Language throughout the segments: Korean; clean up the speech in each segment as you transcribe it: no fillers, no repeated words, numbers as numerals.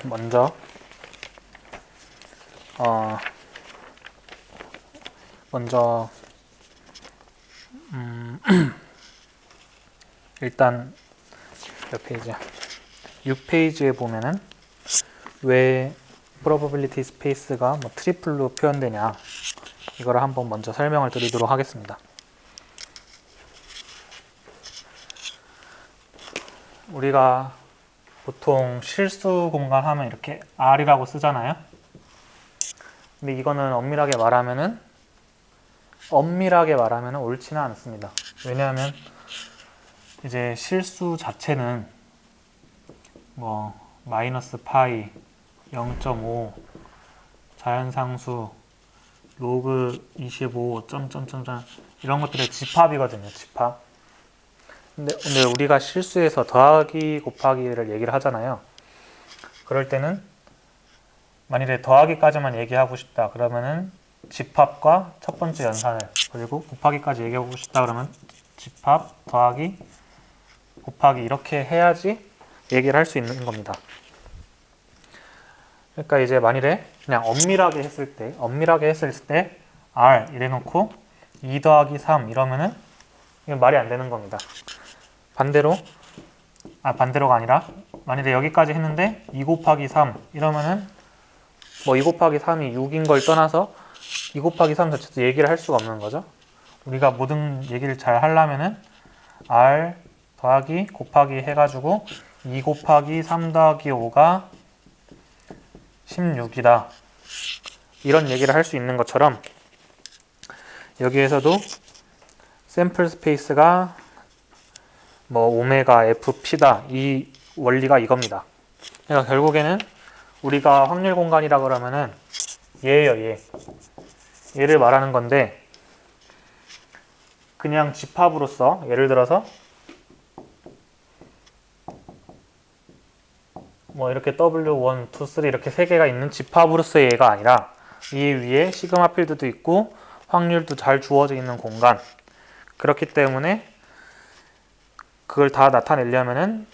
먼저 어 먼저 일단 몇 페이지야? 6페이지에 보면은 왜 probability space가 뭐 트리플로 표현되냐, 이거를 한번 먼저 설명을 드리도록 하겠습니다. 우리가 보통 실수 공간 하면 이렇게 R이라고 쓰잖아요. 근데 이거는 엄밀하게 말하면 옳지는 않습니다. 왜냐하면 이제 실수 자체는 뭐 마이너스 파이, 0.5, 자연상수, 로그 25, 점점점점 이런 것들의 집합이거든요. 집합. 근데 우리가 실수해서 더하기 곱하기를 얘기를 하잖아요. 그럴 때는 만일에 더하기까지만 얘기하고 싶다 그러면은 집합과 첫 번째 연산을, 그리고 곱하기까지 얘기하고 싶다 그러면 집합, 더하기, 곱하기 이렇게 해야지 얘기를 할 수 있는 겁니다. 그러니까 이제 만일에 그냥 엄밀하게 했을 때 R 이래놓고 2 더하기 3 이러면은 이건 말이 안 되는 겁니다. 반대로가 아니라 만일에 여기까지 했는데 2 곱하기 3 이러면은 뭐 2 곱하기 3이 6인 걸 떠나서 2 곱하기 3 자체도 얘기를 할 수가 없는 거죠. 우리가 모든 얘기를 잘 하려면은 R 더하기 곱하기 해가지고 2 곱하기 3 더하기 5가 16이다. 이런 얘기를 할 수 있는 것처럼 여기에서도 샘플 스페이스가 뭐 오메가 FP다. 이 원리가 이겁니다. 그러니까 결국에는 우리가 확률 공간이라 그러면은 얘예요, 얘를 말하는 건데, 그냥 집합으로서 예를 들어서 뭐 이렇게 W1, 2, 3 이렇게 세 개가 있는 집합으로서의 얘가 아니라 이 위에 시그마 필드도 있고 확률도 잘 주어져 있는 공간, 그렇기 때문에 그걸 다 나타내려면은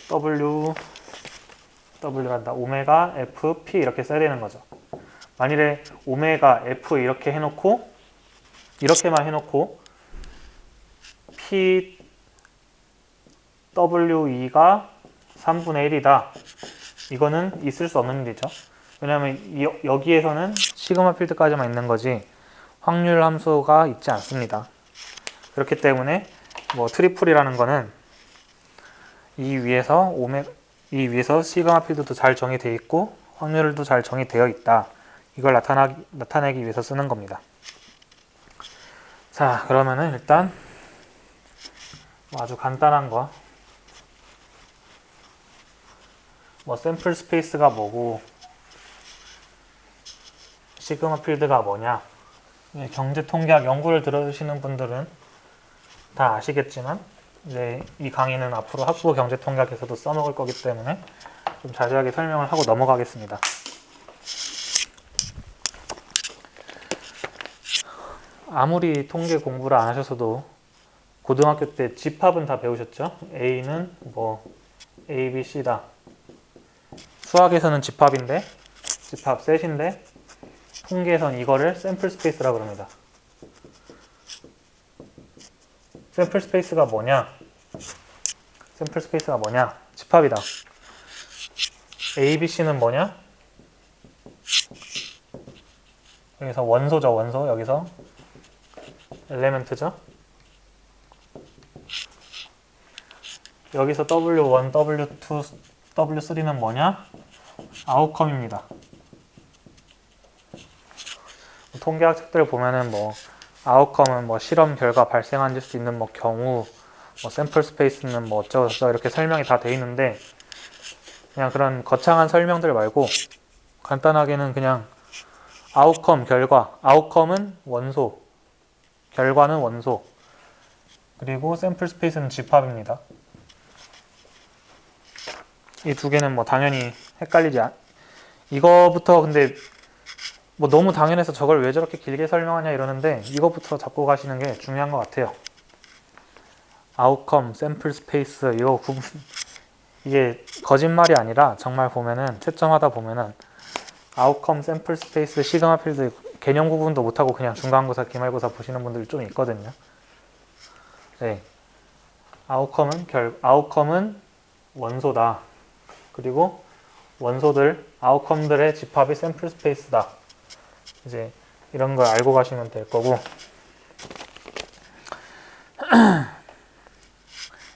오메가 FP 이렇게 써야 되는 거죠. 만일에 오메가 F 이렇게만 해놓고 PWE가 3분의 1이다. 이거는 있을 수 없는 일이죠. 왜냐하면 여기에서는 시그마 필드까지만 있는 거지 확률 함수가 있지 않습니다. 그렇기 때문에 뭐 트리플이라는 거는 이 위에서 시그마 필드도 잘 정의되어 있고 확률도 잘 정의되어 있다. 이걸 나타내기 위해서 쓰는 겁니다. 자, 그러면은 일단 아주 간단한 거, 뭐 샘플 스페이스가 뭐고 시그마 필드가 뭐냐, 경제 통계학 연구를 들으시는 분들은 다 아시겠지만 이제 이 강의는 앞으로 학부모 경제 통계학에서도 써먹을 거기 때문에 좀 자세하게 설명을 하고 넘어가겠습니다. 아무리 통계 공부를 안 하셔서도 고등학교 때 집합은 다 배우셨죠? A는 뭐 A, B, C다. 수학에서는 집합 셋인데 통계에서는 이거를 샘플 스페이스라고 합니다. 샘플 스페이스가 뭐냐? 집합이다. A, B, C는 뭐냐? 여기서 원소죠. 여기서 엘레멘트죠. 여기서 W1, W2, W3는 뭐냐? 아웃컴입니다. 통계학 책들을 보면은 뭐 아웃컴은 뭐 실험 결과 발생할 수 있는 뭐 경우, 뭐 샘플 스페이스는 뭐 어쩌고저쩌고 이렇게 설명이 다 돼 있는데, 그냥 그런 거창한 설명들 말고 간단하게는 그냥 아웃컴, 결과, 아웃컴은 원소, 결과는 원소, 그리고 샘플 스페이스는 집합입니다. 이 두 개는 뭐 당연히 이거부터 근데 뭐 너무 당연해서 저걸 왜 저렇게 길게 설명하냐 이러는데, 이거부터 잡고 가시는 게 중요한 것 같아요. 아웃컴, 샘플 스페이스, 이거 이게 거짓말이 아니라 정말 보면은 채점하다 보면은 아웃컴 샘플 스페이스 시그마 필드 개념 구분도 못하고 그냥 중간고사 기말고사 보시는 분들 좀 있거든요. 네. 아웃컴은 원소다. 그리고 원소들 아웃컴들의 집합이 샘플 스페이스다. 이제 이런 걸 알고 가시면 될 거고.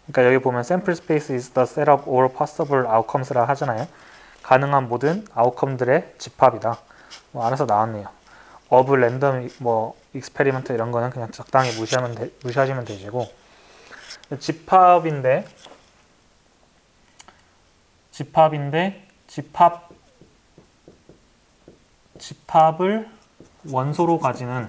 그러니까 여기 보면 sample space is the set of all possible outcomes라 하잖아요. 가능한 모든 아웃컴들의 집합이다. 뭐 알아서 나왔네요. of random 뭐 experiment 이런 거는 그냥 적당히 무시하시면 되시고 집합인데 집합을 원소로 가지는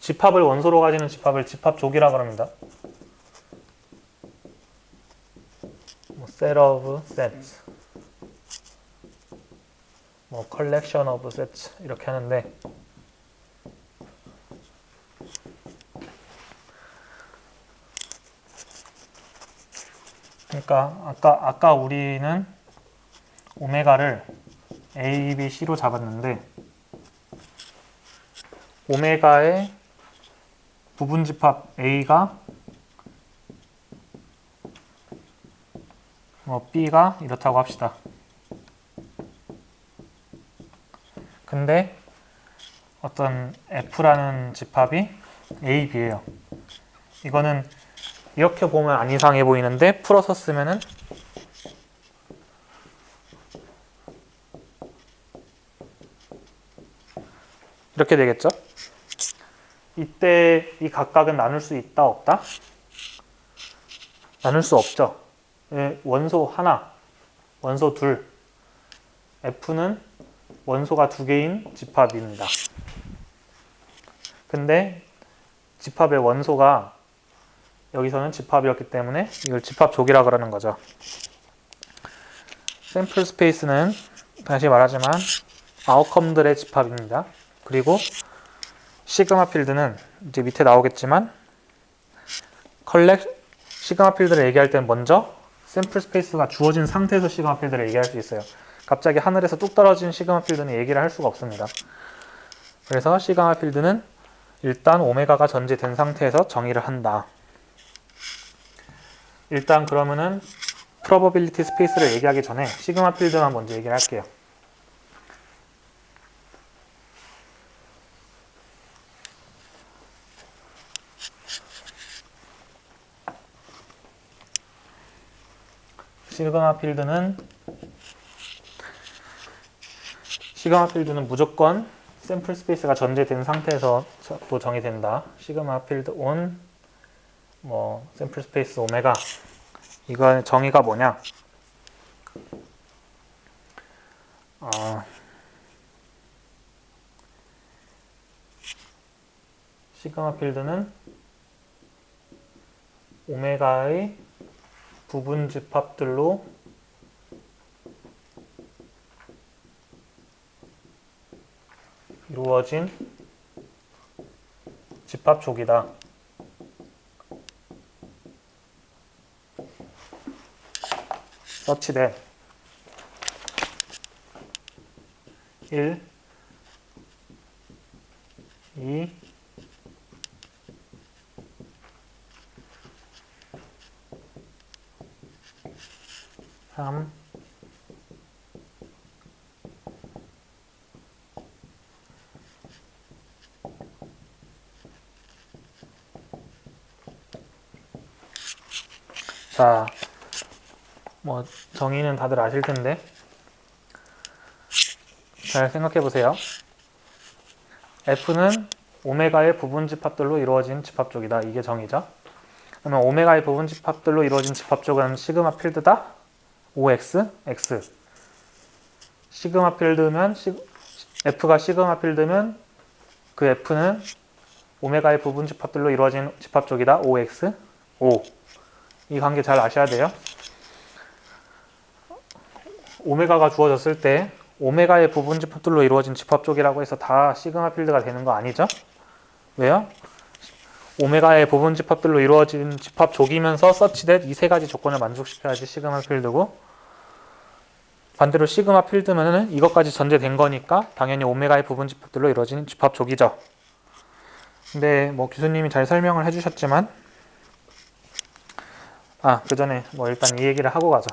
집합을 원소로 가지는 집합을 집합족이라고 합니다. 뭐 set of sets, 뭐 collection of sets 이렇게 하는데 그러니까 아까 우리는 오메가를 A, B, C로 잡았는데 오메가의 부분집합 A가 뭐 B가 이렇다고 합시다. 근데 어떤 F라는 집합이 A, B예요. 이거는 이렇게 보면 안 이상해 보이는데 풀어서 쓰면은 이렇게 되겠죠? 이때 이 각각은 나눌 수 있다 없다? 나눌 수 없죠. 원소 하나, 원소 둘, F는 원소가 두 개인 집합입니다. 근데 집합의 원소가 여기서는 집합이었기 때문에 이걸 집합족이라 그러는 거죠. 샘플 스페이스는 다시 말하지만 아웃컴들의 집합입니다. 그리고 시그마 필드는 이제 밑에 나오겠지만 시그마 필드를 얘기할 때는 먼저 샘플 스페이스가 주어진 상태에서 시그마 필드를 얘기할 수 있어요. 갑자기 하늘에서 뚝 떨어진 시그마 필드는 얘기를 할 수가 없습니다. 그래서 시그마 필드는 일단 오메가가 전제된 상태에서 정의를 한다. 일단 그러면은 프로버빌리티 스페이스를 얘기하기 전에 시그마 필드만 먼저 얘기를 할게요. 시그마 필드는 무조건 샘플 스페이스가 전제된 상태에서 또 정의된다. 시그마 필드 온 뭐 샘플 스페이스 오메가 이거 정의가 뭐냐? 시그마 필드는 오메가의 부분 집합들로 이루어진 집합족이다. such that 1, 2, 3, 4. 뭐 정의는 다들 아실 텐데 잘 생각해 보세요. F는 오메가의 부분 집합들로 이루어진 집합족이다. 이게 정의죠. 그러면 오메가의 부분 집합들로 이루어진 집합족은 시그마 필드다. OX, X. 시그마 필드면 F가 시그마 필드면 그 F는 오메가의 부분 집합들로 이루어진 집합족이다. OX, O. 이 관계 잘 아셔야 돼요. 오메가가 주어졌을 때 오메가의 부분 집합들로 이루어진 집합 쪽이라고 해서 다 시그마 필드가 되는 거 아니죠? 왜요? 오메가의 부분 집합들로 이루어진 집합 족이면서 서치댓 이 세 가지 조건을 만족시켜야지 시그마 필드고, 반대로 시그마 필드면은 이것까지 전제된 거니까 당연히 오메가의 부분 집합들로 이루어진 집합 족이죠. 근데 뭐 교수님이 잘 설명을 해주셨지만, 그 전에 뭐 일단 이 얘기를 하고 가죠.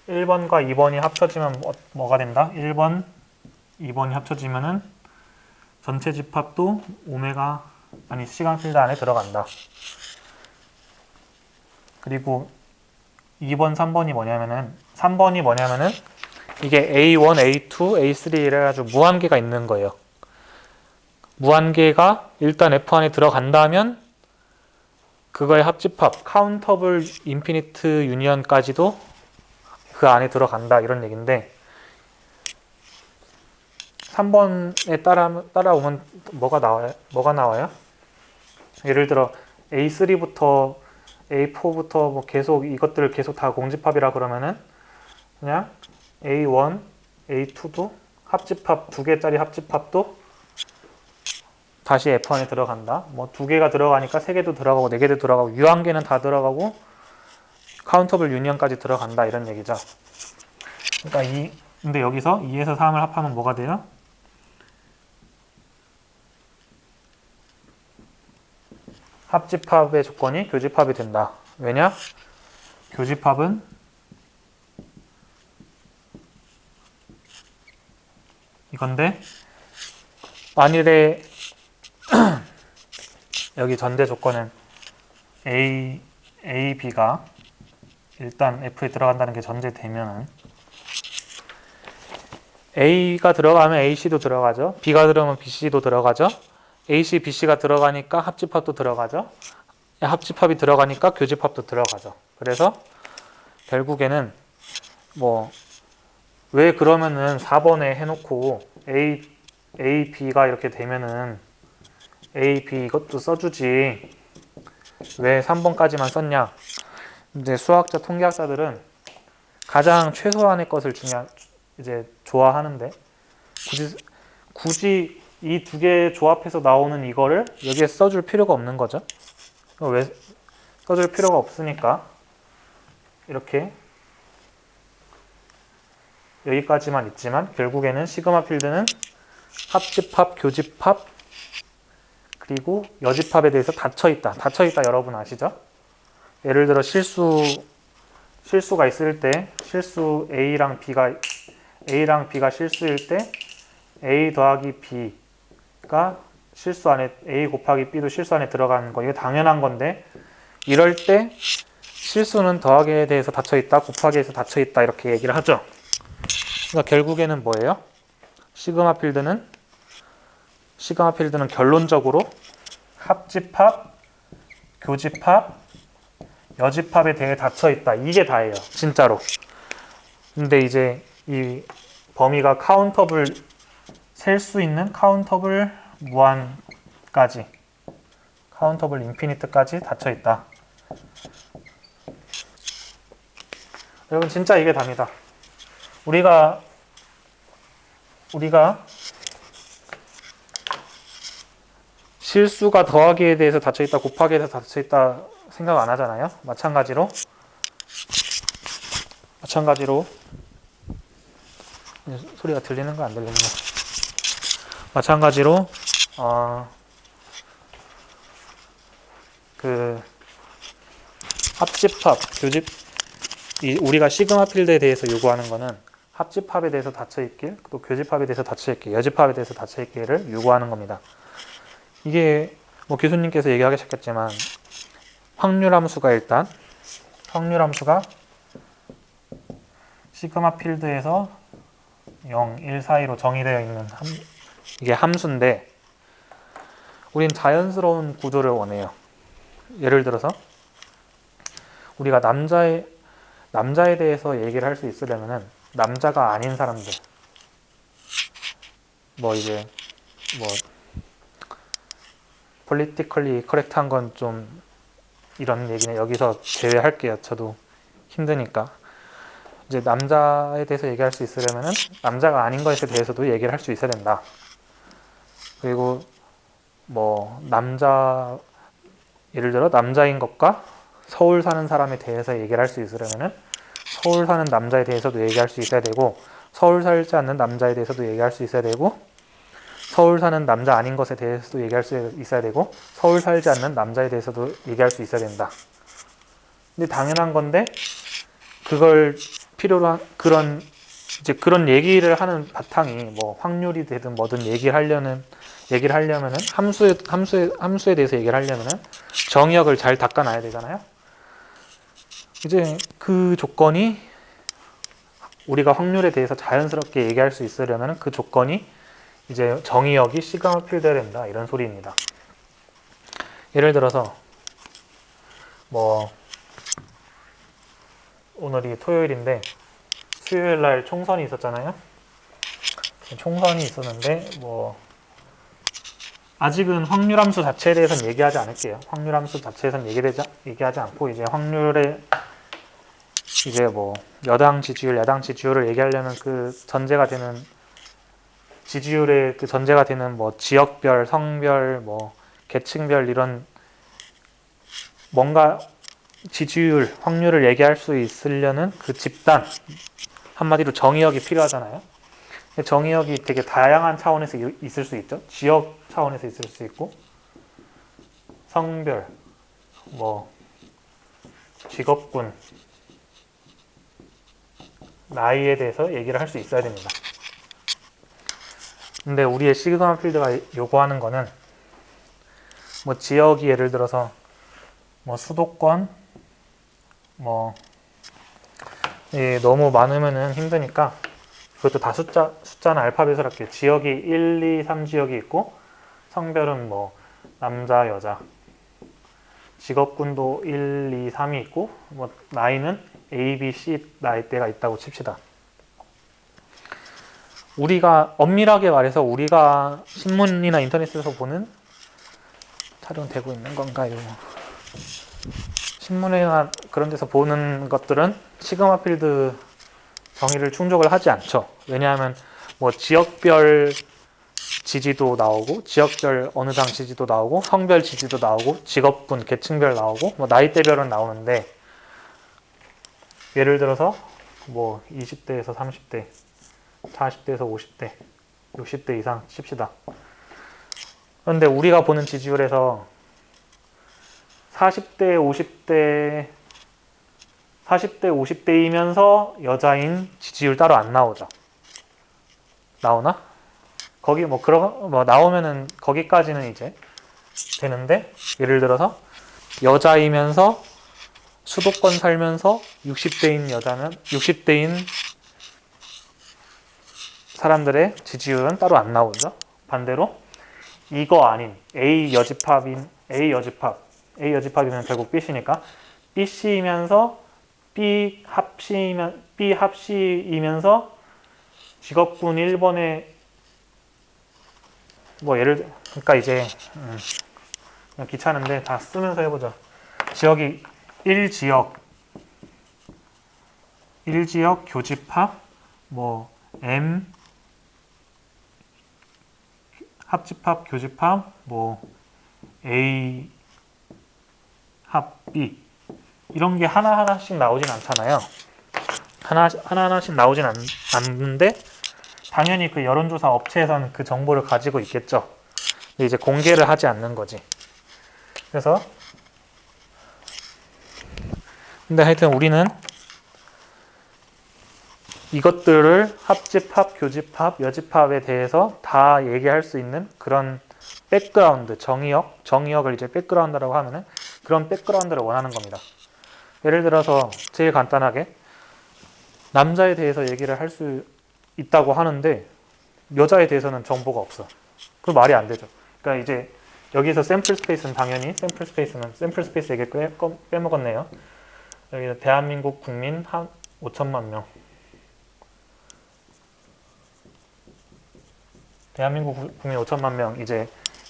1번과 2번이 합쳐지면 뭐가 된다? 1번, 2번이 합쳐지면은 전체 집합도 시그마 필드 안에 들어간다. 그리고 2번, 3번이 뭐냐면은 이게 A1, A2, A3 이래가지고 무한계가 있는 거예요. 무한계가 일단 F 안에 들어간다면 그거의 합집합 카운터블 인피니트 유니언까지도 그 안에 들어간다 이런 얘기인데, 3번에 따라오면 뭐가 나와요? 예를 들어 A3부터 A4부터 뭐 계속 이것들을 계속 다 공집합이라 그러면은 그냥 A1, A2도 합집합 2개짜리 합집합도 다시 F 안에 들어간다. 뭐 2개가 들어가니까 3개도 들어가고 4개도 들어가고 유한계는 다 들어가고 카운터블 유니언까지 들어간다 이런 얘기죠. 그러니까 근데 여기서 2에서 3을 합하면 뭐가 돼요? 합집합의 조건이 교집합이 된다. 왜냐? 교집합은 이건데, 만일에 여기 전제 조건은 A, B가 일단 F에 들어간다는 게 전제되면 A가 들어가면 AC도 들어가죠. B가 들어가면 BC도 들어가죠. AC, BC가 들어가니까 합집합도 들어가죠. 합집합이 들어가니까 교집합도 들어가죠. 그래서 결국에는 왜 그러면은 4번에 해놓고 A, B가 이렇게 되면은 A, B 이것도 써주지 왜 3번까지만 썼냐. 이제 수학자, 통계학자들은 가장 최소한의 것을 좋아하는데 굳이 이 두 개 조합해서 나오는 이거를 여기에 써줄 필요가 없는 거죠. 왜 써줄 필요가 없으니까 이렇게 여기까지만 있지만 결국에는 시그마 필드는 합집합, 교집합, 그리고 여집합에 대해서 닫혀있다. 닫혀있다 여러분 아시죠? 예를 들어 실수가 있을 때 실수 A랑 B가 실수일 때 A 더하기 B가 실수 안에 A 곱하기 B도 실수 안에 들어가는 거 이게 당연한 건데, 이럴 때 실수는 더하기에 대해서 닫혀있다, 곱하기에서 닫혀있다 이렇게 얘기를 하죠. 그러니까 결국에는 뭐예요? 시그마 필드는 결론적으로 합집합, 교집합, 여집합에 대해 닫혀있다. 이게 다예요. 진짜로. 근데 이제 이 범위가 셀 수 있는 카운터블 무한까지, 카운터블 인피니트까지 닫혀있다. 여러분 진짜 이게 답니다. 우리가 실수가 더하기에 대해서 닫혀있다, 곱하기에 대해서 닫혀있다 생각 안 하잖아요. 마찬가지로 소리가 들리는 거 안 들리는 거. 마찬가지로 그 합집합, 우리가 시그마 필드에 대해서 요구하는 거는 합집합에 대해서 닫혀있길, 또 교집합에 대해서 닫혀있길, 여집합에 대해서 닫혀있기를 요구하는 겁니다. 이게 뭐 교수님께서 얘기하셨겠지만 확률함수가 시그마 필드에서 0, 1 사이로 정의되어 있는 이게 함수인데, 우린 자연스러운 구조를 원해요. 예를 들어서 우리가 남자에 대해서 얘기를 할 수 있으려면은 남자가 아닌 사람들, politically correct한 건 좀 이런 얘기는 여기서 제외할게요. 저도 힘드니까. 이제 남자에 대해서 얘기할 수 있으려면은 남자가 아닌 것에 대해서도 얘기를 할 수 있어야 된다. 그리고 뭐 예를 들어 남자인 것과 서울 사는 사람에 대해서 얘기를 할 수 있으려면은 서울 사는 남자에 대해서도 얘기할 수 있어야 되고, 서울 살지 않는 남자에 대해서도 얘기할 수 있어야 되고, 서울 사는 남자 아닌 것에 대해서도 얘기할 수 있어야 되고, 서울 살지 않는 남자에 대해서도 얘기할 수 있어야 된다. 근데 당연한 건데, 그걸 필요로 한 그런 얘기를 하는 바탕이 뭐 확률이 되든 뭐든 얘기를 하려면은 함수에 대해서 얘기를 하려면은 정의역을 잘 닦아놔야 되잖아요. 이제 그 조건이, 우리가 확률에 대해서 자연스럽게 얘기할 수 있으려면 그 조건이 이제 정의역이 시그마 필드여야 된다, 이런 소리입니다. 예를 들어서 뭐 오늘이 토요일인데 수요일 날 총선이 있었잖아요. 총선이 있었는데 뭐 아직은 확률함수 자체에 대해서는 얘기하지 않을게요. 확률함수 자체에서는 얘기하지 않고, 이제 확률에 이제 뭐 여당 지지율, 야당 지지율을 얘기하려면 그 전제가 되는 지지율의 그 전제가 되는 뭐 지역별, 성별, 뭐 계층별 이런 뭔가 지지율, 확률을 얘기할 수 있으려는 그 집단, 한마디로 정의역이 필요하잖아요. 정의역이 되게 다양한 차원에서 있을 수 있죠. 지역 차원에서 있을 수 있고, 성별, 뭐 직업군, 나이에 대해서 얘기를 할 수 있어야 됩니다. 근데 우리의 시그마 필드가 요구하는 거는 뭐 지역이 예를 들어서 뭐 수도권 뭐 너무 많으면은 힘드니까 그것도 다 숫자는 알파벳으로 할게요. 지역이 1, 2, 3 지역이 있고, 성별은 뭐 남자, 여자, 직업군도 1, 2, 3이 있고, 뭐 나이는 A, B, C 나이대가 있다고 칩시다. 우리가 엄밀하게 말해서 우리가 신문이나 인터넷에서 보는, 촬영되고 있는 건가요? 신문이나 그런 데서 보는 것들은 시그마 필드 정의를 충족을 하지 않죠. 왜냐하면 뭐 지역별 지지도 나오고, 지역별 어느 당 지지도 나오고, 성별 지지도 나오고, 직업군, 계층별 나오고, 뭐 나이대별은 나오는데, 예를 들어서 뭐 20대에서 30대, 40대에서 50대, 60대 이상 칩시다. 그런데 우리가 보는 지지율에서 40대, 50대이면서 여자인 지지율 따로 안 나오죠. 나오나? 거기 뭐 나오면은 거기까지는 이제 되는데, 예를 들어서 여자이면서 수도권 살면서 60대인 사람들의 지지율은 따로 안 나오죠. 반대로 이거 아닌 A 여집합이면 결국 B씨니까 B씨이면서 B 합씨이면서 직업군 1번에 뭐 그러니까 이제 그냥 귀찮은데 다 쓰면서 해보죠. 지역이 1지역 교집합 뭐 M 합집합 교집합 뭐 A 합 B, 이런 게 하나하나씩 나오진 않잖아요. 하나하나씩 나오진 않는데, 당연히 그 여론조사 업체에서는 그 정보를 가지고 있겠죠. 근데 이제 공개를 하지 않는 거지. 그래서 근데 하여튼 우리는 이것들을 합집합, 교집합, 여집합에 대해서 다 얘기할 수 있는 그런 백그라운드, 정의역을 이제 백그라운드라고 하면은 그런 백그라운드를 원하는 겁니다. 예를 들어서 제일 간단하게 남자에 대해서 얘기를 할 수 있다고 하는데 여자에 대해서는 정보가 없어. 그 말이 안 되죠. 그러니까 이제 여기서 샘플 스페이스는 당연히 샘플 스페이스 얘기 빼먹었네요. 여기 대한민국 국민 한 5천만 명. 대한민국 국민 5천만 명, 이제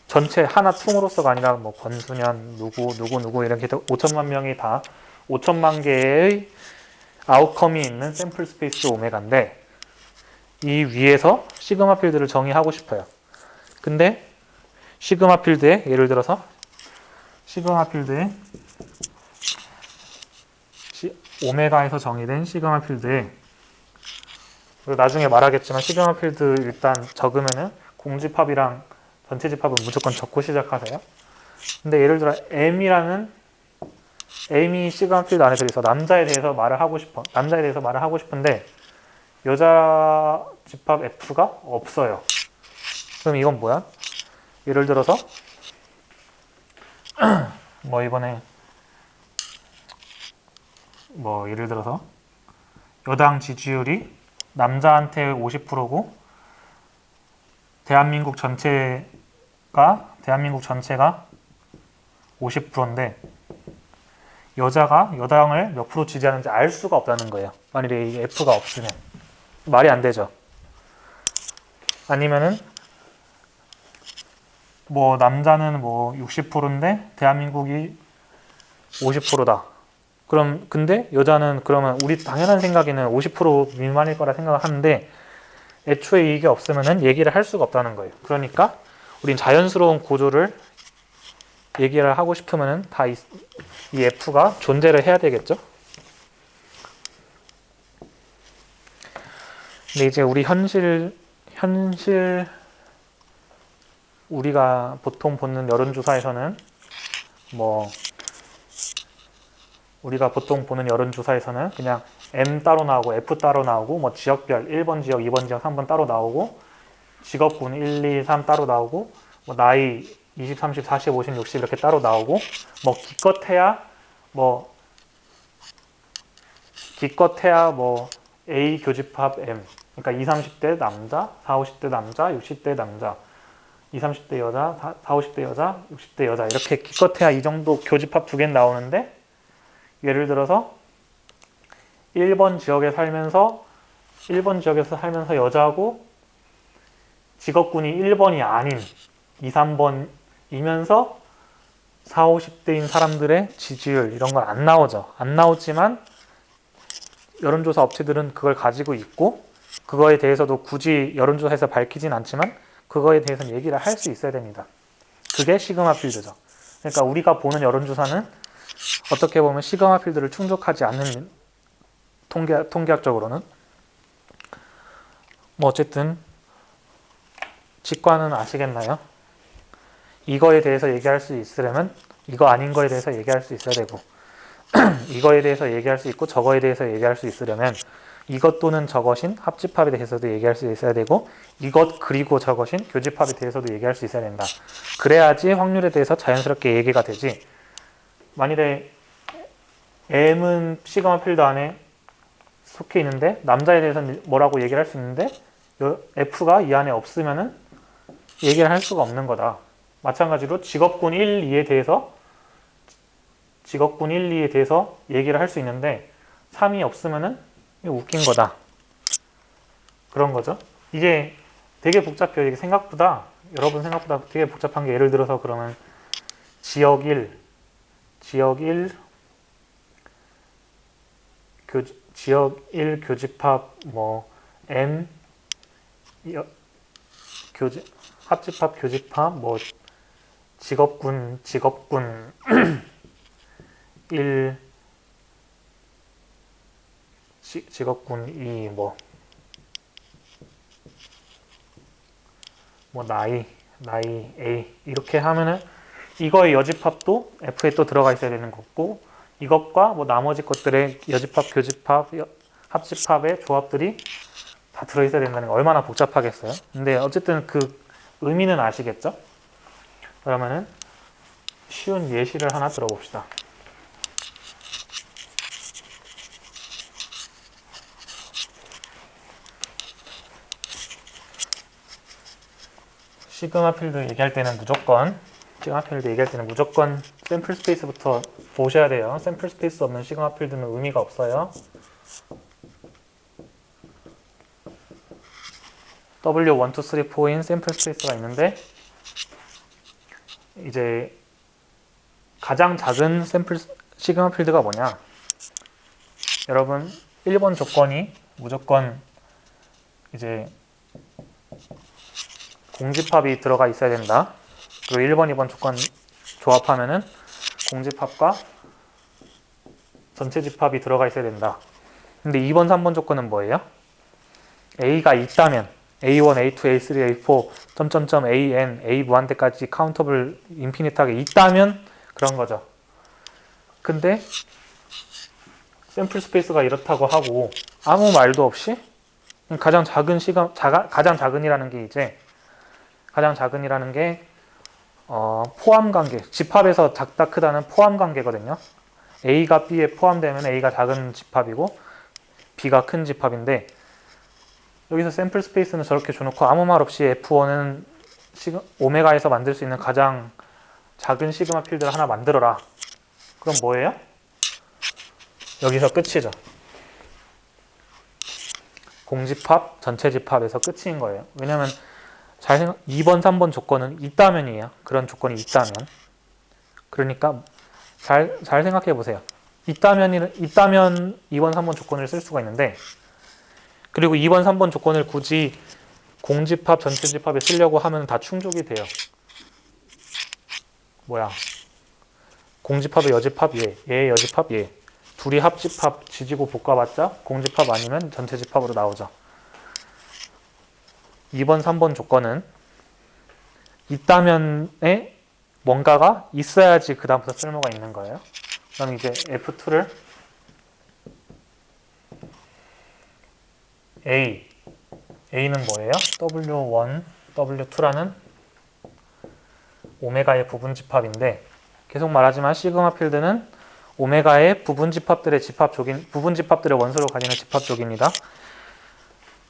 전체 하나 총으로서가 아니라 뭐 권순현 누구 이렇게 5천만 명이 다 5천만 개의 아웃컴이 있는 샘플 스페이스 오메가인데 이 위에서 시그마 필드를 정의하고 싶어요. 근데 시그마 필드에 예를 들어서 시그마 필드에 오메가에서 정의된 시그마 필드에 나중에 말하겠지만 시그마 필드 일단 적으면은 공집합이랑 전체 집합은 무조건 적고 시작하세요. 근데 예를 들어 M이 시그마 필드 안에 들어있어. 남자에 대해서 말을 하고 싶은데 여자 집합 F가 없어요. 그럼 이건 뭐야? 예를 들어서 예를 들어서 여당 지지율이 남자한테 50%고 대한민국 전체가 50%인데 여자가 여당을 몇 프로 지지하는지 알 수가 없다는 거예요. 만일에 이 F가 없으면 말이 안 되죠. 아니면은 남자는 60%인데 대한민국이 50%다. 그럼 근데 여자는 그러면 우리 당연한 생각에는 50% 미만일 거라 생각을 하는데 애초에 이게 없으면은 얘기를 할 수가 없다는 거예요. 그러니까 우린 자연스러운 구조를 얘기를 하고 싶으면은 다 이 F가 존재를 해야 되겠죠. 근데 이제 우리 현실 우리가 보통 보는 여론조사에서는 그냥 M 따로 나오고 F 따로 나오고 지역별 1번 지역, 2번 지역, 3번 따로 나오고 직업군 1, 2, 3 따로 나오고 나이 20, 30, 40, 50, 60 이렇게 따로 나오고 기껏해야 A 교집합 M 그러니까 20, 30대 남자, 40, 50대 남자, 60대 남자 20, 30대 여자, 40, 50대 여자, 60대 여자 이렇게 기껏해야 이 정도 교집합 두 개 나오는데 예를 들어서 1번 지역에서 살면서 여자고 직업군이 1번이 아닌 2, 3번이면서 40, 50대인 사람들의 지지율 이런 건 안 나오죠. 안 나오지만 여론조사 업체들은 그걸 가지고 있고 그거에 대해서도 굳이 여론조사에서 밝히진 않지만 그거에 대해서는 얘기를 할 수 있어야 됩니다. 그게 시그마 필드죠. 그러니까 우리가 보는 여론조사는 어떻게 보면 시그마 필드를 충족하지 않는 통계학적으로는 어쨌든 직관은 아시겠나요? 이거에 대해서 얘기할 수 있으려면 이거 아닌 거에 대해서 얘기할 수 있어야 되고 이거에 대해서 얘기할 수 있고 저거에 대해서 얘기할 수 있으려면 이것 또는 저것인 합집합에 대해서도 얘기할 수 있어야 되고 이것 그리고 저것인 교집합에 대해서도 얘기할 수 있어야 된다. 그래야지 확률에 대해서 자연스럽게 얘기가 되지. 만일에 M은 시그마 필드 안에 속해 있는데 남자에 대해서는 뭐라고 얘기를 할 수 있는데 F가 이 안에 없으면은 얘기를 할 수가 없는 거다. 마찬가지로 직업군 1, 2에 대해서 얘기를 할 수 있는데 3이 없으면은 이거 웃긴 거다. 그런 거죠. 이게 되게 복잡해요. 이게 여러분 생각보다 되게 복잡한 게 예를 들어서 그러면 지역 1 교집합 M 합집합 교집합 직업군 1 직업군 2 나이 A 이렇게 하면은 이거의 여집합도 F에 또 들어가 있어야 되는 거고 이것과 나머지 것들의 여집합, 교집합, 합집합의 조합들이 다 들어있어야 된다는 거 얼마나 복잡하겠어요? 근데 어쨌든 그 의미는 아시겠죠? 그러면은 쉬운 예시를 하나 들어봅시다. 시그마 필드 얘기할 때는 무조건 샘플 스페이스부터 보셔야 돼요. 샘플 스페이스 없는 시그마 필드는 의미가 없어요. W1, 2, 3, 4인 샘플 스페이스가 있는데 이제 가장 작은 샘플 시그마 필드가 뭐냐? 여러분 1번 조건이 무조건 이제 공집합이 들어가 있어야 된다. 그리고 1번, 2번 조건 조합하면은 공집합과 전체 집합이 들어가 있어야 된다. 근데 2번, 3번 조건은 뭐예요? A가 있다면 A1, A2, A3, A4, 점점점 AN, A 무한대까지 카운터블 인피니트하게 있다면 그런 거죠. 근데 샘플 스페이스가 이렇다고 하고 아무 말도 없이 가장 작은 시간, 가장 작은이라는 게 이제 가장 작은이라는 게 포함 관계, 집합에서 작다 크다는 포함 관계거든요. A가 B에 포함되면 A가 작은 집합이고 B가 큰 집합인데 여기서 샘플 스페이스는 저렇게 줘놓고 아무 말 없이 F1은 오메가에서 만들 수 있는 가장 작은 시그마 필드를 하나 만들어라. 그럼 뭐예요? 여기서 끝이죠. 공집합, 전체 집합에서 끝인 거예요. 왜냐면 2번, 3번 조건은 있다면이에요. 그런 조건이 있다면. 그러니까 잘 생각해 보세요. 있다면 2번, 3번 조건을 쓸 수가 있는데 그리고 2번, 3번 조건을 굳이 공집합, 전체 집합에 쓰려고 하면 다 충족이 돼요. 뭐야? 공집합의 여집합 얘의 여집합 얘. 둘이 합집합 지지고 볶아봤자 공집합 아니면 전체 집합으로 나오죠. 2번, 3번 조건은 있다면에 뭔가가 있어야지 그 다음부터 쓸모가 있는 거예요. 그럼 이제 F2를 A는 뭐예요? W1, W2라는 오메가의 부분 집합인데 계속 말하지만 시그마 필드는 오메가의 부분 집합들의 부분 집합들의 원소로 가지는 집합쪽입니다.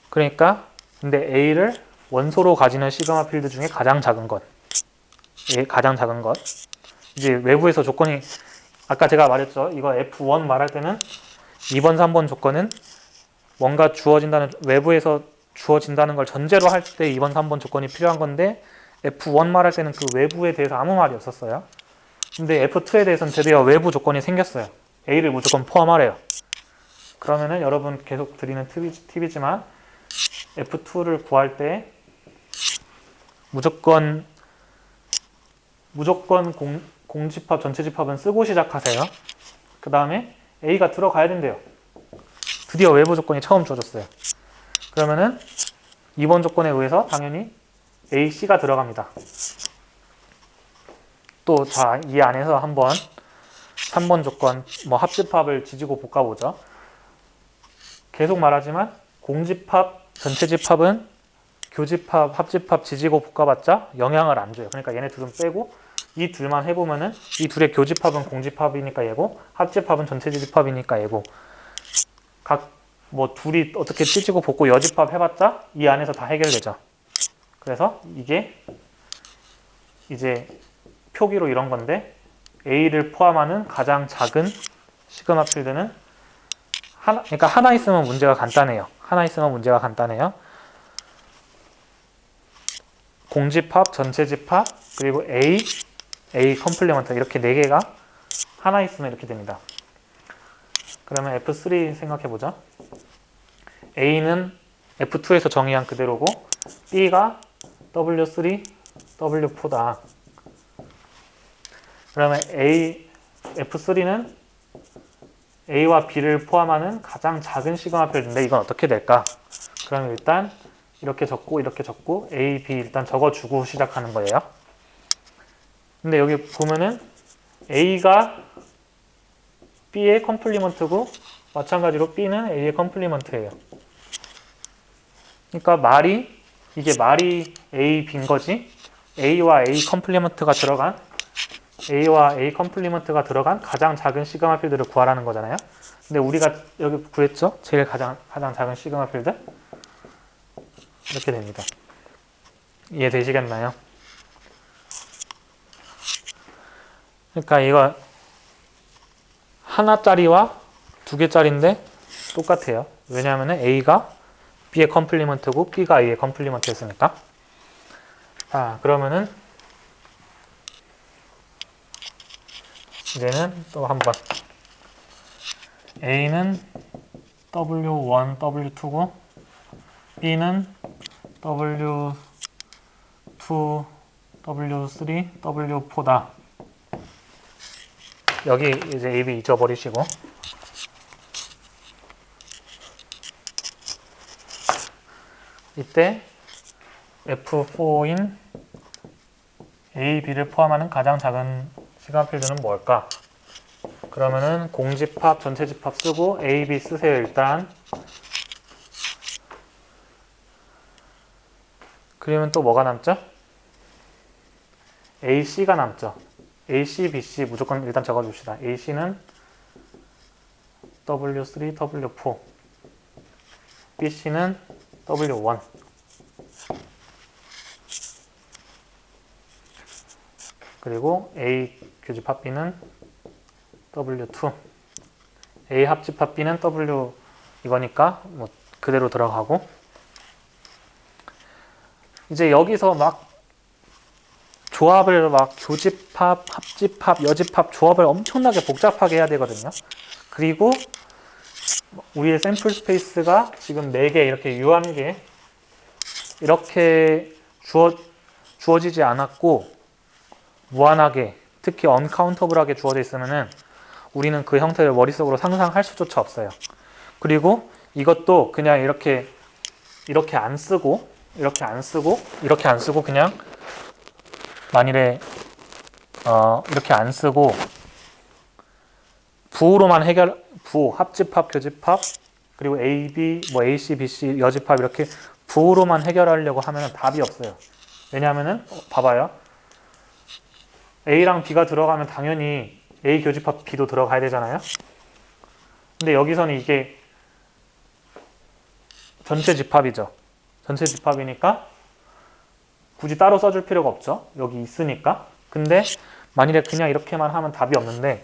그러니까 근데 A를 원소로 가지는 시그마 필드 중에 가장 작은 것. 이제 외부에서 조건이 아까 제가 말했죠. 이거 F1 말할 때는 2번, 3번 조건은 뭔가 외부에서 주어진다는 걸 전제로 할 때 2번, 3번 조건이 필요한 건데 F1 말할 때는 그 외부에 대해서 아무 말이 없었어요. 근데 F2에 대해서는 드디어 외부 조건이 생겼어요. A를 무조건 포함하래요. 그러면은 여러분 계속 드리는 팁이지만 F2를 구할 때 무조건 공집합, 전체 집합은 쓰고 시작하세요. 그 다음에 A가 들어가야 된대요. 드디어 외부 조건이 처음 주어졌어요. 그러면은 2번 조건에 의해서 당연히 A, C가 들어갑니다. 또 자, 이 안에서 한번 3번 조건 합집합을 지지고 볶아보죠. 계속 말하지만 공집합, 전체 집합은 교집합, 합집합 지지고 볶아봤자 영향을 안 줘요. 그러니까 얘네 둘은 빼고 이 둘만 해보면은 이 둘의 교집합은 공집합이니까 얘고 합집합은 전체 집합이니까 얘고 각 둘이 어떻게 찢고 볶고 여집합 해봤자 이 안에서 다 해결되죠. 그래서 이게 이제 표기로 이런 건데 A를 포함하는 가장 작은 시그마 필드는 그러니까 하나 있으면 문제가 간단해요. 공집합, 전체 집합, 그리고 A 컴플리먼트 이렇게 4개가 하나 있으면 이렇게 됩니다. 그러면 F3 생각해보죠. A는 F2에서 정의한 그대로고 B가 W3, W4다. 그러면 F3는 A와 B를 포함하는 가장 작은 시그마 필드인데 이건 어떻게 될까? 그러면 일단 이렇게 적고 A, B 일단 적어주고 시작하는 거예요. 근데 여기 보면은 A가 B의 컴플리먼트고 마찬가지로 B는 A의 컴플리먼트예요. 그러니까 이게 말이 A, B인 거지 A와 A 컴플리먼트가 들어간 가장 작은 시그마 필드를 구하라는 거잖아요. 근데 우리가 여기 구했죠? 제일 가장 작은 시그마 필드 이렇게 됩니다. 이해되시겠나요? 그러니까 이거 하나짜리와 2개짜리인데 똑같아요. 왜냐하면 A가 B의 컴플리먼트고 B가 A의 컴플리먼트였으니까. 자, 그러면은 이제는 또 한번 A는 W1, W2고 B는 W2, W3, W4다. 여기 이제 AB 잊어버리시고 이때 F4인 A, B를 포함하는 가장 작은 시그마 필드는 뭘까? 그러면은 공집합, 전체 집합 쓰고 A, B 쓰세요. 일단 그러면 또 뭐가 남죠? AC가 남죠. AC, BC 무조건 일단 적어줍시다. AC는 W3, W4 BC는 W1 그리고 A 교집합 B는 W2 A 합집합 B는 W 이거니까 뭐 그대로 들어가고 이제 여기서 막 조합을 막 교집합, 합집합, 여집합 조합을 엄청나게 복잡하게 해야 되거든요. 그리고 우리의 샘플 스페이스가 지금 4개 이렇게 유한계 이렇게 주어지지 않았고 무한하게 특히 언카운터블하게 주어져 있으면은 우리는 그 형태를 머릿속으로 상상할 수조차 없어요. 그리고 이것도 그냥 이렇게 안 쓰고 이렇게 안 쓰고 그냥 만일에 이렇게 안 쓰고 부호로만 부호, 합집합, 교집합 그리고 AB, 뭐 AC, BC, 여집합 이렇게 부호로만 해결하려고 하면 답이 없어요. 왜냐하면은 봐봐요. A랑 B가 들어가면 당연히 A 교집합 B도 들어가야 되잖아요. 근데 여기서는 이게 전체 집합이죠. 전체 집합이니까 굳이 따로 써줄 필요가 없죠. 여기 있으니까. 근데 만일에 그냥 이렇게만 하면 답이 없는데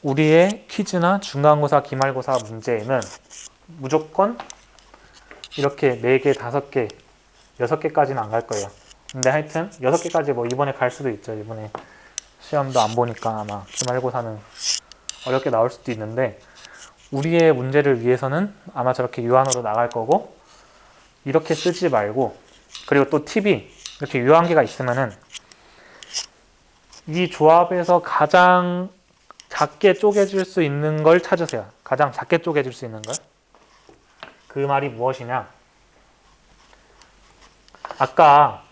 우리의 퀴즈나 중간고사, 기말고사 문제에는 무조건 이렇게 4개, 5개, 6개까지는 안 갈 거예요. 근데 하여튼 6개까지 뭐 이번에 갈 수도 있죠. 이번에 시험도 안 보니까 아마 기말고사는 어렵게 나올 수도 있는데 우리의 문제를 위해서는 아마 저렇게 유한으로 나갈 거고 이렇게 쓰지 말고 그리고 또 팁이 이렇게 유한계가 있으면은 이 조합에서 가장 작게 쪼개질 수 있는 걸 찾으세요. 가장 작게 쪼개질 수 있는 걸. 그 말이 무엇이냐? 아까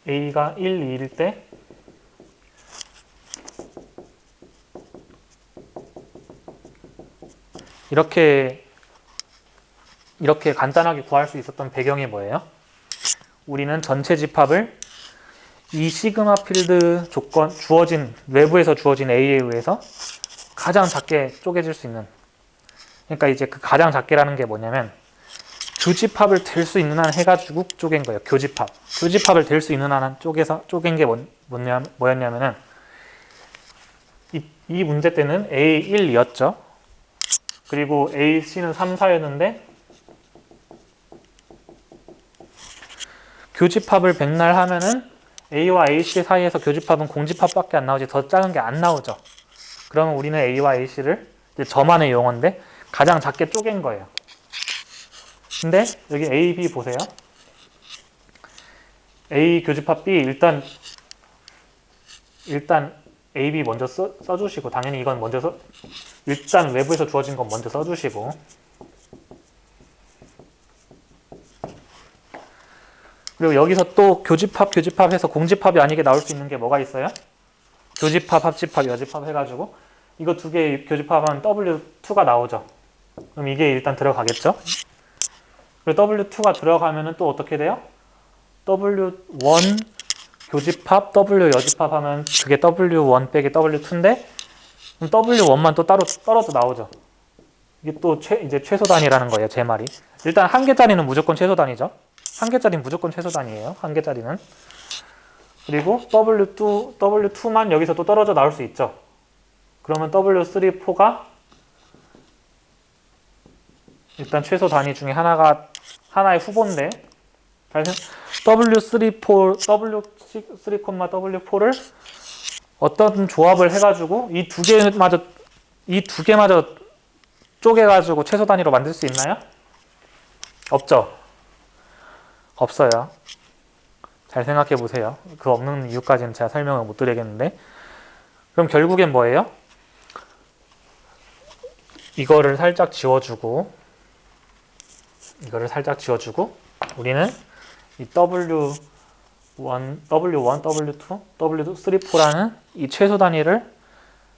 A가 1, 2일 때 이렇게 간단하게 구할 수 있었던 배경이 뭐예요? 우리는 전체 집합을 이 시그마 필드 조건 외부에서 주어진 A에 의해서 가장 작게 쪼개질 수 있는 그러니까 이제 그 가장 작게라는 게 뭐냐면 주집합을 될 수 있는 한 해가지고 쪼갠 거예요. 교집합을 될 수 있는 한 쪼갠 게 뭐였냐면은 이 문제 때는 A1이었죠. 그리고 AC는 3, 4였는데 교집합을 백날 하면은 A와 AC 사이에서 교집합은 공집합밖에 안 나오지 더 작은 게 안 나오죠. 그러면 우리는 A와 AC를 이제 저만의 용어인데 가장 작게 쪼갠 거예요. 근데 여기 A, B 보세요. A 교집합 B 일단 A, B 먼저 써주시고 당연히 이건 먼저 일단 외부에서 주어진 건 먼저 써주시고 그리고 여기서 또 교집합해서 공집합이 아니게 나올 수 있는 게 뭐가 있어요? 교집합, 합집합, 여집합 해가지고 이거 두 개 교집합하면 W2가 나오죠. 그럼 이게 일단 들어가겠죠? 그리고 W2가 들어가면은 또 어떻게 돼요? W1 교집합, W 여집합 하면 그게 W1 빼기 W2인데 그럼 W1만 또 따로 떨어져 나오죠. 이게 또 이제 최소 단위라는 거예요, 제 말이. 일단 한 개짜리는 무조건 최소 단위죠. 한 개짜리는 무조건 최소 단위예요. 한 개짜리는. 그리고 W2만 여기서 또 떨어져 나올 수 있죠. 그러면 W3, 4가 일단 최소 단위 중에 하나의 후보인데 W3, W3, W4를 어떤 조합을 해가지고 이 두 개마저 이 두 개마저 쪼개가지고 최소 단위로 만들 수 있나요? 없죠? 없어요. 잘 생각해 보세요. 그 없는 이유까지는 제가 설명을 못 드리겠는데, 그럼 결국엔 뭐예요? 이거를 살짝 지워주고 우리는 이 W1, W2, W3, 4라는 이 최소 단위를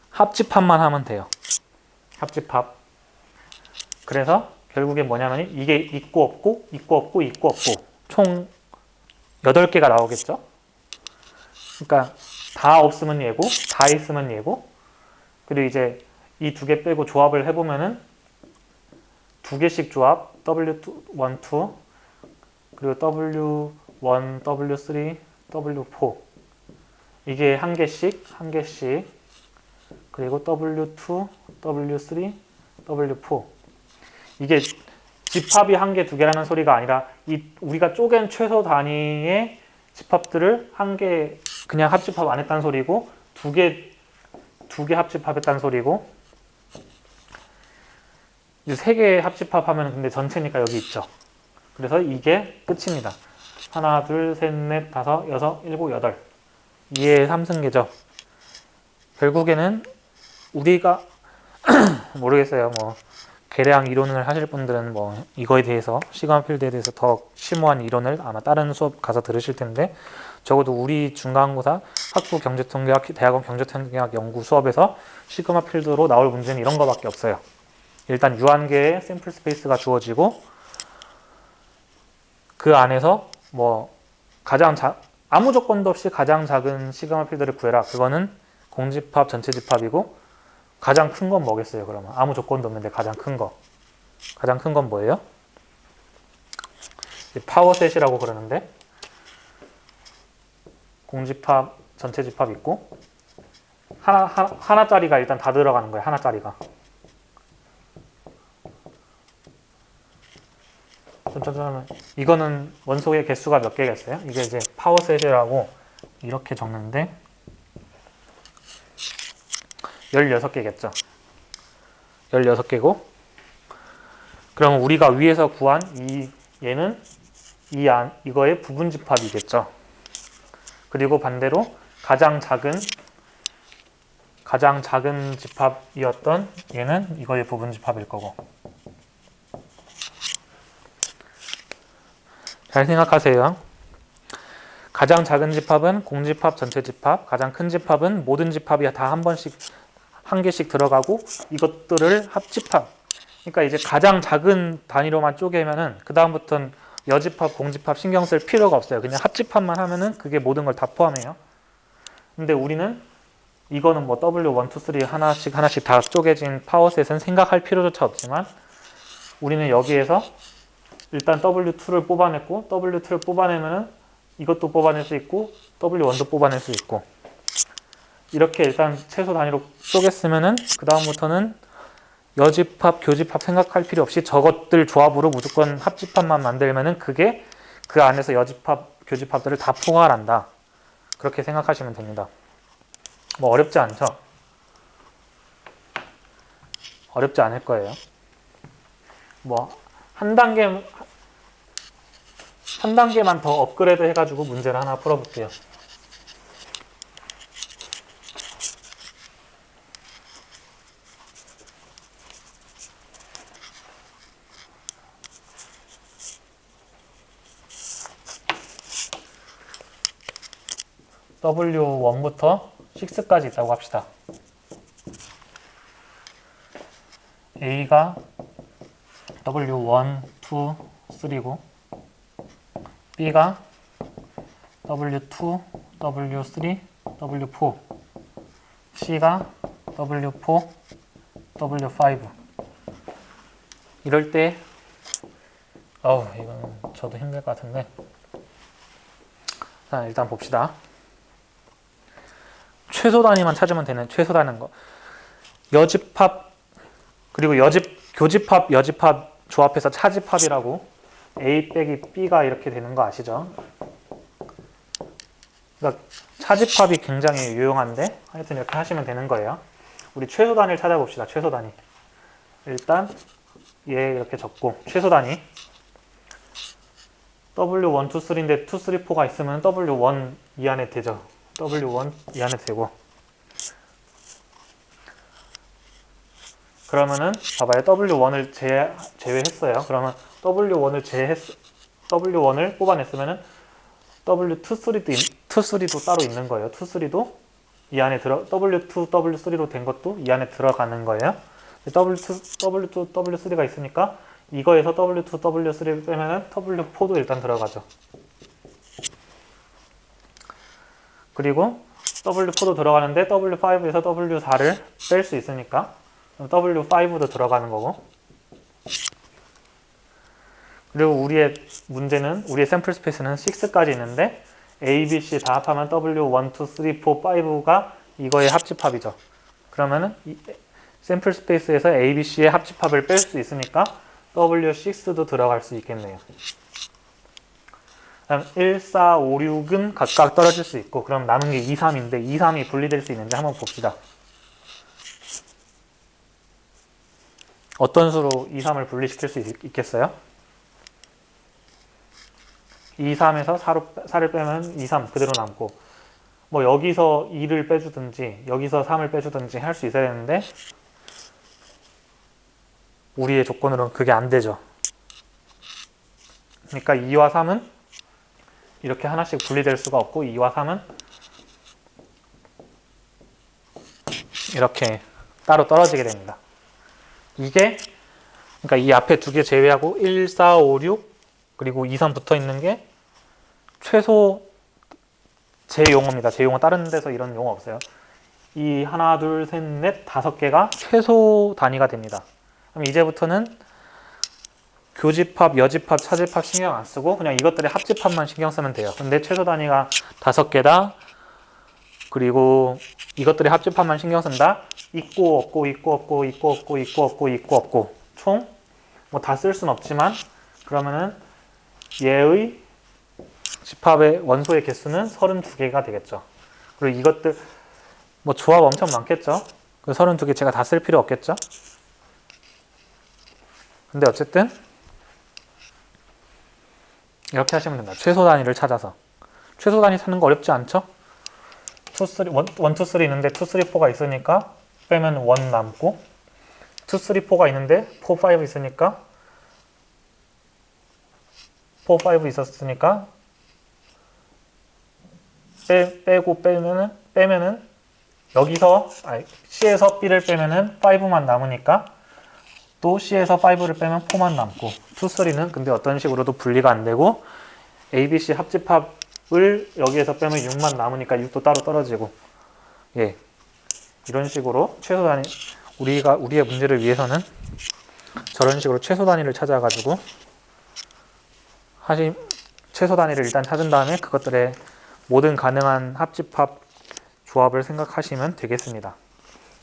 합집합만 하면 돼요. 합집합. 그래서 결국엔 뭐냐면 이게 있고 없고 있고 없고 있고 없고 총 8개가 나오겠죠? 그러니까 다 없으면 얘고 다 있으면 얘고, 그리고 이제 이 두 개 빼고 조합을 해보면은 두 개씩 조합 W1, 2 그리고 W1, W3, W4 이게 한 개씩 그리고 W2, W3, W4 이게 집합이 한 개, 두 개라는 소리가 아니라 우리가 쪼갠 최소 단위의 집합들을 한 개 그냥 합집합 안 했다는 소리고 두 개 합집합했다는 소리고, 이제 세 개 합집합하면 근데 전체니까 여기 있죠. 그래서 이게 끝입니다. 하나, 둘, 셋, 넷, 다섯, 여섯, 일곱, 여덟. 이게 3승계죠. 결국에는 우리가 모르겠어요. 뭐 계량 이론을 하실 분들은 뭐 이거에 대해서 시그마 필드에 대해서 더 심오한 이론을 아마 다른 수업 가서 들으실 텐데, 적어도 우리 중간고사 학부 경제통계학 대학원 경제통계학 연구 수업에서 시그마 필드로 나올 문제는 이런 거밖에 없어요. 일단 유한계의 샘플 스페이스가 주어지고 그 안에서 뭐 아무 조건도 없이 가장 작은 시그마 필드를 구해라. 그거는 공집합 전체 집합이고, 가장 큰 건 뭐겠어요? 그러면 아무 조건도 없는데 가장 큰 건 뭐예요? 파워셋이라고 그러는데, 공집합 전체 집합 있고 하나짜리가 일단 다 들어가는 거예요. 하나짜리가. 이거는 원소의 개수가 몇 개겠어요? 이게 이제 파워셋이라고 이렇게 적는데 16개겠죠. 16개고, 그럼 우리가 위에서 구한 얘는 이거의 부분 집합이겠죠. 그리고 반대로 가장 작은 집합이었던 얘는 이거의 부분 집합일 거고. 잘 생각하세요. 가장 작은 집합은 공집합 전체 집합, 가장 큰 집합은 모든 집합이 다 한 개씩 들어가고 이것들을 합집합. 그러니까 이제 가장 작은 단위로만 쪼개면은 그 다음부터는 여집합, 공집합 신경 쓸 필요가 없어요. 그냥 합집합만 하면은 그게 모든 걸 다 포함해요. 근데 우리는 이거는 뭐 W1, 2, 3 하나씩 다 쪼개진 파워셋은 생각할 필요조차 없지만, 우리는 여기에서 일단 W2를 뽑아냈고, W2를 뽑아내면은 이것도 뽑아낼 수 있고 W1도 뽑아낼 수 있고, 이렇게 일단 최소 단위로 쪼갰으면은 그 다음부터는 여집합, 교집합 생각할 필요 없이 저것들 조합으로 무조건 합집합만 만들면은 그게 그 안에서 여집합, 교집합들을 다 포괄한다. 그렇게 생각하시면 됩니다. 뭐 어렵지 않죠? 어렵지 않을 거예요. 뭐 한 단계만 더 업그레이드 해가지고 문제를 하나 풀어볼게요. W1부터 6까지 있다고 합시다. A가 W1, 2, 3고 B가 W2, W3, W4 C가 W4, W5 이럴 때 이거는 저도 힘들 것 같은데, 자 일단 봅시다. 최소 단위만 찾으면 되는 최소 단위인 거. 여집합 그리고 교집합, 여집합 조합해서 차집합이라고 A 빼기 B가 이렇게 되는 거 아시죠? 그러니까 차집합이 굉장히 유용한데 하여튼 이렇게 하시면 되는 거예요. 우리 최소 단위를 찾아봅시다. 최소 단위. 일단 얘 이렇게 적고 최소 단위 W1, 2, 3인데 2, 3, 4가 있으면 W1 이 안에 되죠. W1 이 안에 되고 그러면은 봐봐요. W1을 제외했어요. 그러면 W1을 뽑아냈으면은 W2, 3도 따로 있는 거예요. 2, 3도 이 안에 W2, W3로 된 것도 이 안에 들어가는 거예요. W2, W3가 있으니까 이거에서 W2, W3 빼면은 W4도 일단 들어가죠. 그리고 W4도 들어가는데 W5에서 W4를 뺄 수 있으니까 W5도 들어가는 거고. 그리고 우리의 문제는 우리의 샘플 스페이스는 6까지 있는데 A, B, C 다 합하면 W1, 2, 3, 4, 5가 이거의 합집합이죠. 그러면은 이 샘플 스페이스에서 A, B, C의 합집합을 뺄 수 있으니까 W6도 들어갈 수 있겠네요. 그다음 1, 4, 5, 6은 각각 떨어질 수 있고 그럼 남은 게 2, 3인데 2, 3이 분리될 수 있는지 한번 봅시다. 어떤 수로 2, 3을 분리시킬 수 있겠어요? 2, 3에서 4를 빼면 2, 3 그대로 남고 뭐 여기서 2를 빼주든지 여기서 3을 빼주든지 할 수 있어야 되는데 우리의 조건으로는 그게 안 되죠. 그러니까 2와 3은 이렇게 하나씩 분리될 수가 없고 2와 3은 이렇게 따로 떨어지게 됩니다. 이게 그러니까 이 앞에 두 개 제외하고 1, 4, 5, 6 그리고 2, 3 붙어 있는 게 최소 제 용어입니다. 제 용어 다른 데서 이런 용어 없어요. 이 하나, 둘, 셋, 넷, 5개가 최소 단위가 됩니다. 그럼 이제부터는 교집합, 여집합, 차집합 신경 안 쓰고 그냥 이것들의 합집합만 신경 쓰면 돼요. 근데 최소 단위가 5개다. 그리고 이것들의 합집합만 신경 쓴다. 있고 없고 있고 없고 있고 없고 있고 없고 있고 없고 총 뭐 다 쓸 순 없지만 그러면은 얘의 집합의 원소의 개수는 32개가 되겠죠. 그리고 이것들 뭐 조합 엄청 많겠죠. 그 32개 제가 다 쓸 필요 없겠죠. 근데 어쨌든 이렇게 하시면 된다. 최소 단위를 찾아서. 최소 단위 찾는 거 어렵지 않죠? 1, 2, 3 있는데 2, 3, 4가 있으니까 빼면 1 남고 2, 3, 4가 있는데 4, 5 있으니까 4, 5 있었으니까 빼고 빼면은 여기서 C에서 B를 빼면은 5만 남으니까 또 C에서 5를 빼면 4만 남고 2, 3는 근데 어떤 식으로도 분리가 안 되고 A, B, C 합집합을 여기에서 빼면 6만 남으니까 6도 따로 떨어지고 예 이런 식으로 최소 단위 우리의 문제를 위해서는 저런 식으로 최소 단위를 찾아가지고 최소 단위를 일단 찾은 다음에 그것들의 모든 가능한 합집합 조합을 생각하시면 되겠습니다.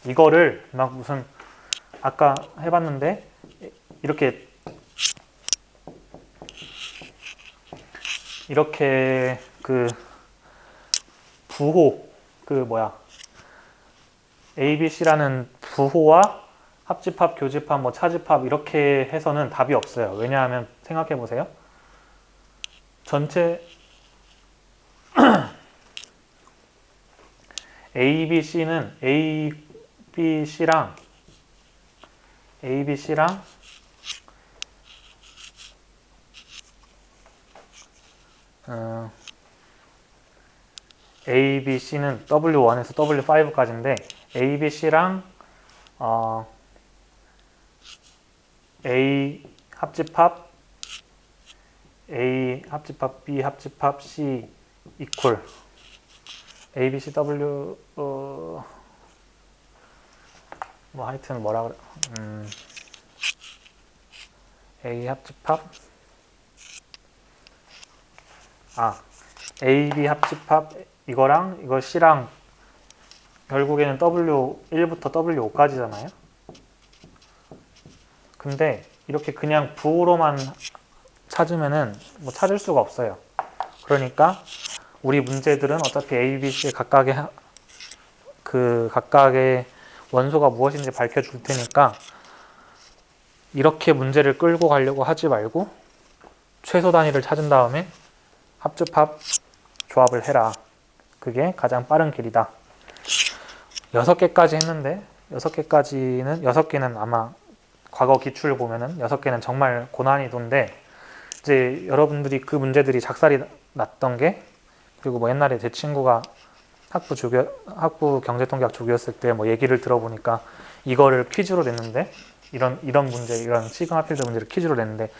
이거를 막 무슨 아까 해봤는데 이렇게 그 부호 ABC라는 부호와 합집합, 교집합, 뭐 차집합 이렇게 해서는 답이 없어요. 왜냐하면 생각해 보세요. 전체 ABC는 ABC랑 ABC는 W1에서 W5까지인데 ABC랑 A 합집합 A 합집합 B 합집합 C 이퀄 ABC W 뭐 하여튼 뭐라 그래 A 합집합 AB 합집합 이거랑 이거 C랑 결국에는 W1부터 W5까지잖아요. 근데 이렇게 그냥 부호로만 찾으면은 뭐 찾을 수가 없어요. 그러니까 우리 문제들은 어차피 A, B, C 각각의 원소가 무엇인지 밝혀줄 테니까 이렇게 문제를 끌고 가려고 하지 말고 최소 단위를 찾은 다음에 합집합 조합을 해라. 그게 가장 빠른 길이다. 6개까지 했는데 6개는 아마 과거 기출을 보면은 6개는 정말 고난이도인데 이제 여러분들이 그 문제들이 작살이 났던 게 그리고 뭐 옛날에 제 친구가 학부 경제통계학 조교였을 때 뭐 얘기를 들어보니까 이거를 퀴즈로 냈는데 이런 문제, 이런 시그마필드 문제를 퀴즈로 냈는데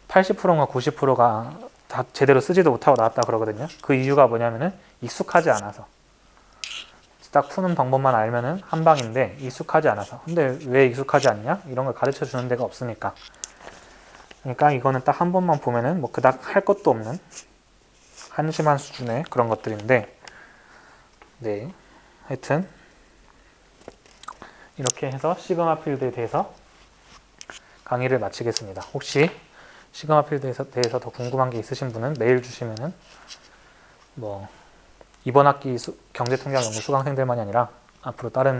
80%가 90%가 다 제대로 쓰지도 못하고 나왔다 그러거든요. 그 이유가 뭐냐면은 익숙하지 않아서. 딱 푸는 방법만 알면은 한 방인데 익숙하지 않아서. 근데 왜 익숙하지 않냐? 이런 걸 가르쳐 주는 데가 없으니까. 그러니까 이거는 딱 한 번만 보면은 뭐 그닥 할 것도 없는 한심한 수준의 그런 것들인데, 네, 하여튼 이렇게 해서 시그마 필드에 대해서 강의를 마치겠습니다. 혹시 시그마 필드에 대해서 더 궁금한 게 있으신 분은 메일 주시면은 뭐 이번 학기 경제통계학 연구 수강생들만이 아니라 앞으로 다른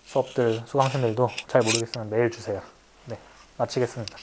수업들 수강생들도 잘 모르겠으면 메일 주세요. 네, 마치겠습니다.